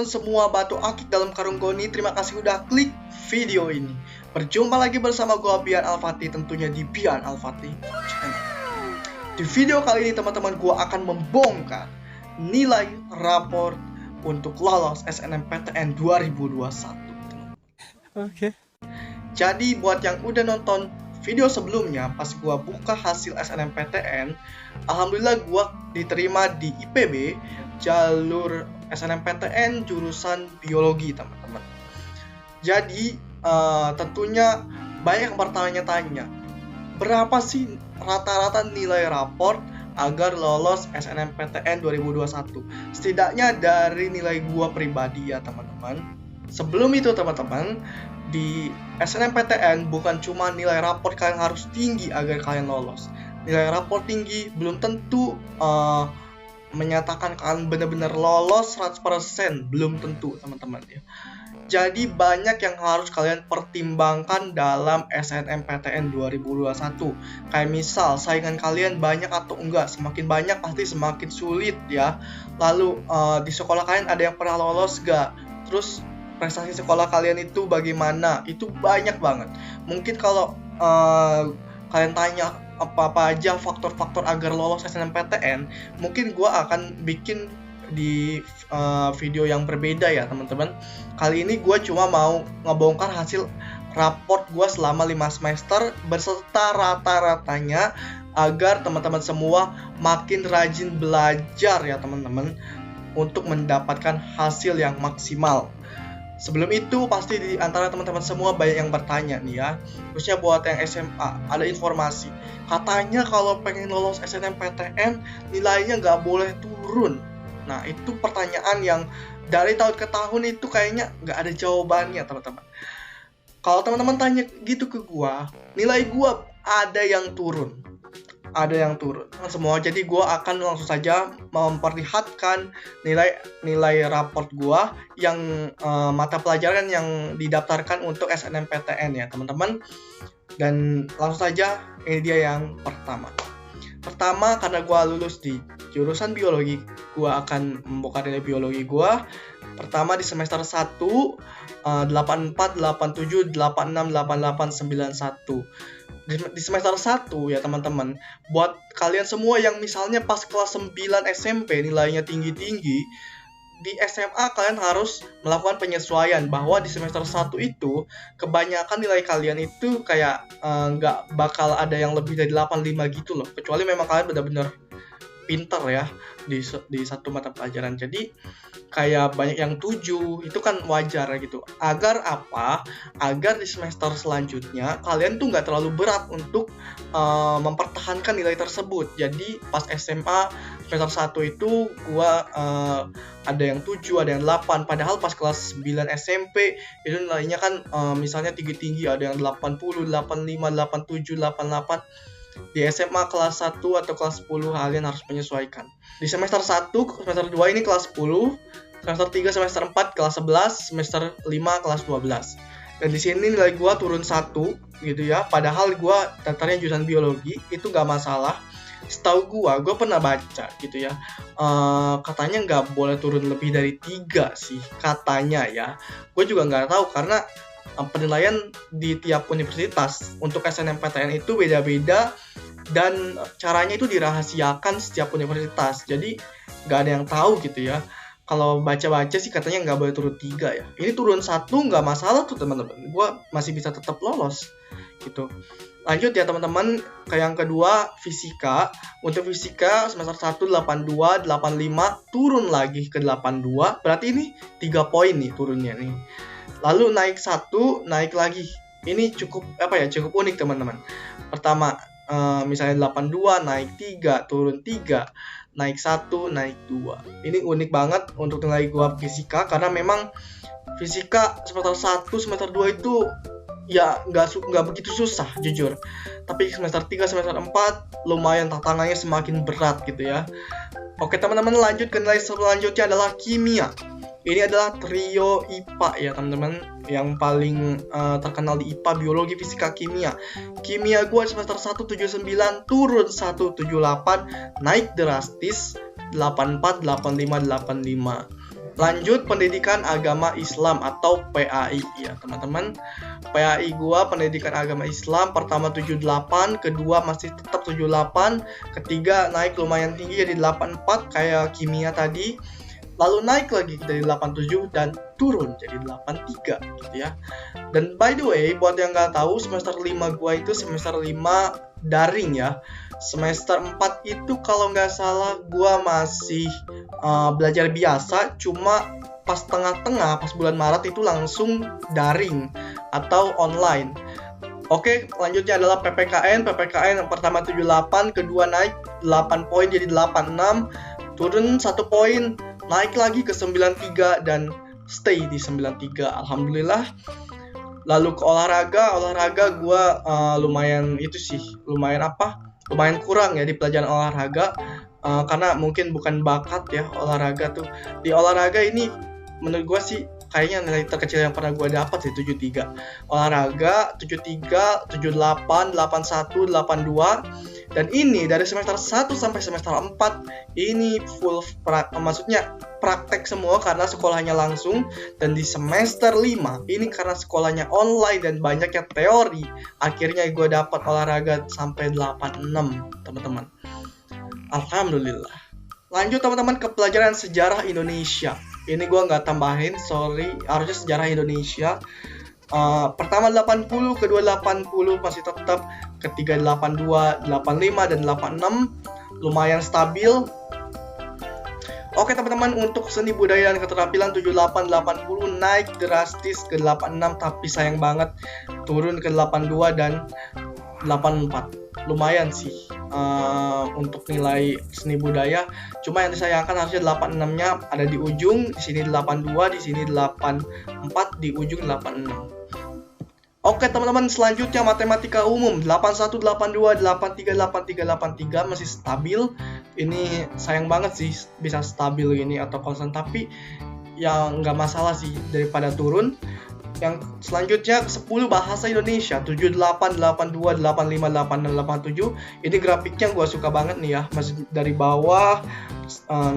teman-teman semua batu akik dalam karung goni, terima kasih udah klik video ini. Berjumpa lagi bersama gua Bian Al-Fatih, tentunya di Bian Al-Fatih Channel. Di video kali ini teman-teman gua akan membongkar nilai rapor untuk lolos SNMPTN 2021. Oke. Jadi buat yang udah nonton video sebelumnya, pas gua buka hasil SNMPTN, alhamdulillah gua diterima di IPB jalur SNMPTN jurusan biologi, teman-teman. Jadi tentunya banyak yang bertanya-tanya, berapa sih rata-rata nilai raport agar lolos SNMPTN 2021? Setidaknya dari nilai gua pribadi ya, teman-teman. Sebelum itu teman-teman, di SNMPTN bukan cuma nilai raport kalian harus tinggi agar kalian lolos. Nilai raport tinggi belum tentu menyatakan kalian benar-benar lolos 100%, belum tentu teman-teman ya. Jadi banyak yang harus kalian pertimbangkan dalam SNMPTN 2021. Kayak misal saingan kalian banyak atau enggak, semakin banyak pasti semakin sulit ya. Lalu di sekolah kalian ada yang pernah lolos gak? Terus prestasi sekolah kalian itu bagaimana? Itu banyak banget. Mungkin kalau kalian tanya apa aja faktor-faktor agar lolos SNMPTN, mungkin gue akan bikin di video yang berbeda ya teman-teman. Kali ini gue cuma mau ngebongkar hasil raport gue selama 5 semester beserta rata-ratanya agar teman-teman semua makin rajin belajar ya teman-teman, untuk mendapatkan hasil yang maksimal. Sebelum itu pasti di antara teman-teman semua banyak yang bertanya nih ya, khususnya buat yang SMA, ada informasi katanya kalau pengen lolos SNMPTN nilainya nggak boleh turun. Nah itu pertanyaan yang dari tahun ke tahun itu kayaknya nggak ada jawabannya teman-teman. Kalau teman-teman tanya gitu ke gua, nilai gua ada yang turun semua. Jadi gue akan langsung saja memperlihatkan nilai raport gue yang mata pelajaran yang didaftarkan untuk SNMPTN ya teman-teman. Dan langsung saja, ini dia yang pertama karena gue lulus di jurusan biologi, gue akan membongkar nilai biologi gue. Pertama di semester 1 84, 87, 86, 88, 91. Di semester 1 ya teman-teman, buat kalian semua yang misalnya pas kelas 9 SMP nilainya tinggi-tinggi, di SMA kalian harus melakukan penyesuaian bahwa di semester 1 itu kebanyakan nilai kalian itu kayak nggak bakal ada yang lebih dari 85 gitu loh, kecuali memang kalian benar-benar pinter ya di satu mata pelajaran. Jadi kayak banyak yang 7, itu kan wajar gitu. Agar apa? Agar di semester selanjutnya kalian tuh nggak terlalu berat untuk mempertahankan nilai tersebut. Jadi pas SMA semester 1 itu gua ada yang 7, ada yang 8. Padahal pas kelas 9 SMP itu nilainya kan misalnya tinggi-tinggi, ada yang 80, 85, 87, 88. Di SMA kelas 1 atau kelas 10 kalian harus menyesuaikan. Di semester 1, semester 2 ini kelas 10, semester 3, semester 4 kelas 11, semester 5 kelas 12. Dan di sini nilai gua turun 1 gitu ya. Padahal gua daftarnya jurusan biologi, itu nggak masalah. Setahu gua pernah baca gitu ya. Katanya nggak boleh turun lebih dari 3 sih katanya ya. Gue juga nggak tahu karena penilaian di tiap universitas untuk SNMPTN itu beda-beda dan caranya itu dirahasiakan setiap universitas. Jadi nggak ada yang tahu gitu ya. Kalau baca-baca sih katanya nggak boleh turun 3 ya. Ini turun 1 nggak masalah tuh teman-teman. Gue masih bisa tetap lolos gitu. Lanjut ya teman-teman ke yang kedua, fisika. Untuk fisika semester 1 82, 85 turun lagi ke 82. Berarti ini 3 poin nih turunnya nih. Lalu naik 1, naik lagi. Ini cukup unik teman-teman. Pertama misalnya 82 naik 3, turun 3, naik 1, naik 2. Ini unik banget untuk nilai gua fisika karena memang fisika semester 1, semester 2 itu ya nggak begitu susah jujur. Tapi semester 3, semester 4 lumayan tantangannya semakin berat gitu ya. Oke teman-teman, lanjut ke nilai selanjutnya adalah kimia. Ini adalah trio IPA ya teman-teman, yang paling terkenal di IPA, biologi, fisika, kimia. Kimia gue semester 1 79, turun 1 78, naik drastis 84, 85, 85. Lanjut pendidikan agama Islam atau PAI ya teman-teman. PAI gua pendidikan agama Islam pertama 78, kedua masih tetap 78, ketiga naik lumayan tinggi jadi 84 kayak kimia tadi. Lalu naik lagi dari 87 dan turun jadi 83 gitu ya. Dan by the way, buat yang nggak tahu, semester 5 gua itu semester 5 daring ya. Semester 4 itu kalau nggak salah gua masih belajar biasa, cuma pas tengah-tengah, pas bulan Maret itu langsung daring atau online. Oke, selanjutnya adalah PPKN. PPKN yang pertama 78, kedua naik 8 poin jadi 86, turun 1 poin, naik lagi ke 93 dan stay di 93. Alhamdulillah. Lalu ke olahraga gue lumayan kurang ya di pelajaran olahraga, karena mungkin bukan bakat ya olahraga tuh. Di olahraga ini menurut gue sih kayaknya nilai terkecil yang pernah gue dapat sih 73. Olahraga 73, 78, 81, 82. Dan ini dari semester 1 sampai semester 4 ini full praktek semua karena sekolahnya langsung. Dan di semester 5 ini karena sekolahnya online dan banyaknya teori, akhirnya gue dapat olahraga sampai 86 teman-teman. Alhamdulillah. Lanjut teman-teman ke pelajaran sejarah Indonesia. Ini gue nggak tambahin, sorry, harusnya sejarah Indonesia. Pertama 80, kedua 80 masih tetap, ketiga 82, 85 dan 86 lumayan stabil. Oke teman-teman, untuk seni budaya dan keterampilan 78, 80 naik drastis ke 86, tapi sayang banget turun ke 82 dan 84. Lumayan sih untuk nilai seni budaya. Cuma yang disayangkan harusnya 86-nya ada di ujung, di sini 82, di sini 84, di ujung 86. Oke teman-teman, selanjutnya matematika umum 81, 82, 83, 83, 83 masih stabil. Ini sayang banget sih bisa stabil gini atau konstan, tapi ya nggak masalah sih daripada turun. Yang selanjutnya 10 bahasa Indonesia 78, 82, 85, 86, 87. Ini grafiknya gue suka banget nih ya, masih dari bawah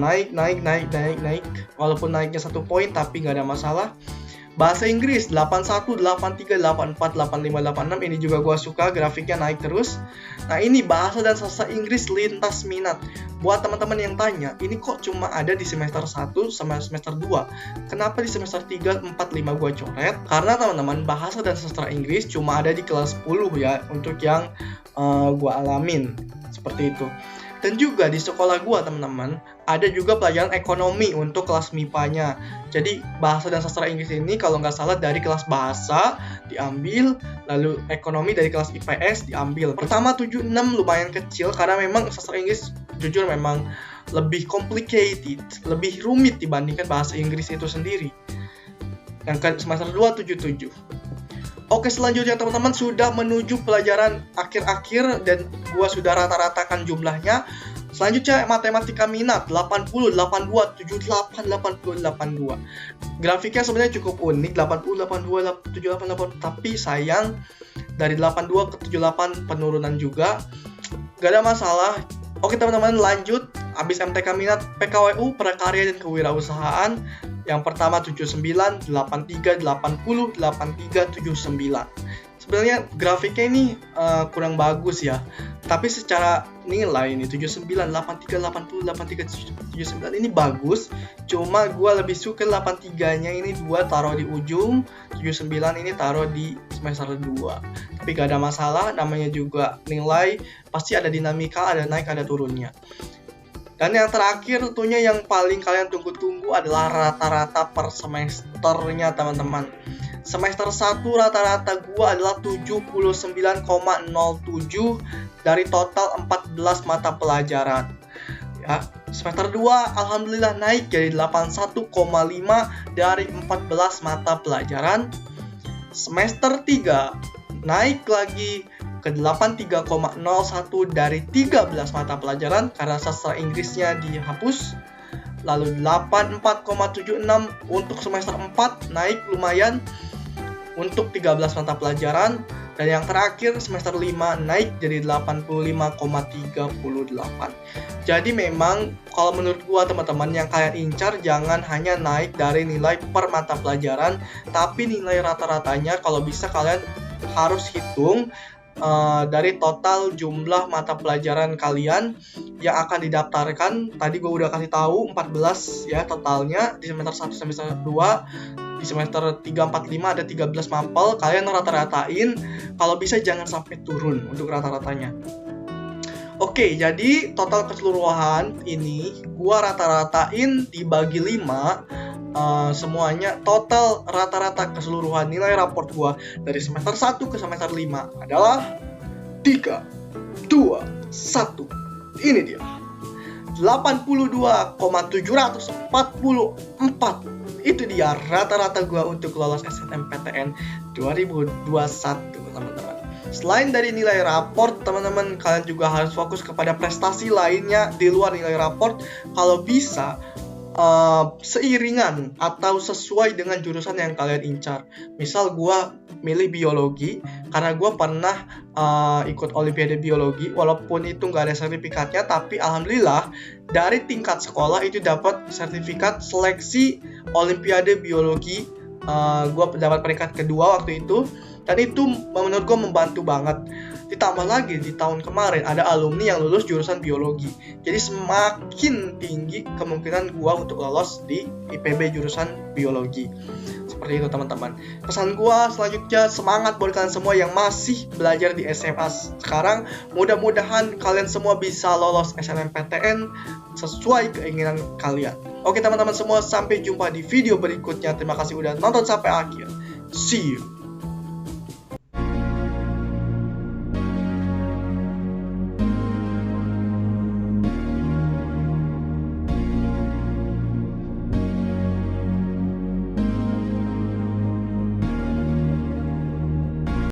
naik. Walaupun naiknya 1 poin tapi nggak ada masalah. Bahasa Inggris 81, 83, 84, 85, 86 ini juga gue suka, grafiknya naik terus. Nah ini bahasa dan sastra Inggris lintas minat. Buat teman-teman yang tanya, ini kok cuma ada di semester 1 sama semester 2? Kenapa di semester 3, 4, 5 gue coret? Karena teman-teman, bahasa dan sastra Inggris cuma ada di kelas 10 ya, untuk yang gue alamin. Seperti itu. Dan juga di sekolah gue teman-teman, ada juga pelajaran ekonomi untuk kelas MIPA-nya. Jadi bahasa dan sastra Inggris ini kalau nggak salah dari kelas bahasa diambil, lalu ekonomi dari kelas IPS diambil. Pertama 76 lumayan kecil karena memang sastra Inggris jujur memang lebih complicated, lebih rumit dibandingkan bahasa Inggris itu sendiri. Yang semester 2 77. Oke, selanjutnya teman-teman sudah menuju pelajaran akhir-akhir dan gua sudah rata-ratakan jumlahnya. Selanjutnya matematika minat 80, 82, 78, 80, 82. Grafiknya sebenarnya cukup unik 80, 82, 78, 80, tapi sayang dari 82 ke 78 penurunan juga. Gak ada masalah. Oke teman-teman, lanjut. Habis MTK minat PKWU prakarya dan kewirausahaan. Yang pertama 79, 83, 80, 83, 79. Sebenarnya grafiknya ini kurang bagus ya. Tapi secara nilai ini 79, 83, 80, 83, 79 ini bagus. Cuma gue lebih suka 83-nya ini 2 taruh di ujung, 79 ini taruh di semester 2. Tapi gak ada masalah, namanya juga nilai. Pasti ada dinamika, ada naik, ada turunnya. Dan yang terakhir tentunya yang paling kalian tunggu-tunggu adalah rata-rata per semesternya teman-teman. Semester 1 rata-rata gua adalah 79,07 dari total 14 mata pelajaran. Ya, semester 2 alhamdulillah naik jadi 81,5 dari 14 mata pelajaran. Semester 3 naik lagi ke 83,01 dari 13 mata pelajaran karena sastra Inggrisnya dihapus. Lalu 84,76 untuk semester 4 naik lumayan untuk 13 mata pelajaran. Dan yang terakhir semester 5 naik jadi 85,38. Jadi memang kalau menurut gua teman-teman, yang kalian incar jangan hanya naik dari nilai per mata pelajaran, tapi nilai rata-ratanya kalau bisa kalian harus hitung dari total jumlah mata pelajaran kalian yang akan didaftarkan. Tadi gue udah kasih tahu 14 ya totalnya di semester 1 semester 2. Di semester 3, 4, 5 ada 13 mapel. Kalian rata-ratain, kalau bisa jangan sampai turun untuk rata-ratanya. Oke, jadi total keseluruhan ini gua rata-ratain dibagi 5. Semuanya total rata-rata keseluruhan nilai raport gua dari semester 1 ke semester 5 adalah 3, 2, 1. Ini dia. 82,744. Itu dia rata-rata gua untuk lolos SNMPTN 2021, teman-teman. Selain dari nilai raport, teman-teman, kalian juga harus fokus kepada prestasi lainnya di luar nilai raport. Kalau bisa seiringan atau sesuai dengan jurusan yang kalian incar. Misal gue milih biologi karena gue pernah ikut olimpiade biologi, walaupun itu nggak ada sertifikatnya, tapi alhamdulillah dari tingkat sekolah itu dapat sertifikat seleksi olimpiade biologi. Gue dapat peringkat kedua waktu itu, dan itu menurut gue membantu banget. Ditambah lagi di tahun kemarin ada alumni yang lulus jurusan biologi, jadi semakin tinggi kemungkinan gua untuk lolos di IPB jurusan biologi. Seperti itu, teman-teman. Pesan gua selanjutnya, semangat buat kalian semua yang masih belajar di SMA sekarang. Mudah-mudahan kalian semua bisa lolos SNMPTN sesuai keinginan kalian. Oke teman-teman semua, sampai jumpa di video berikutnya. Terima kasih udah nonton sampai akhir. See you.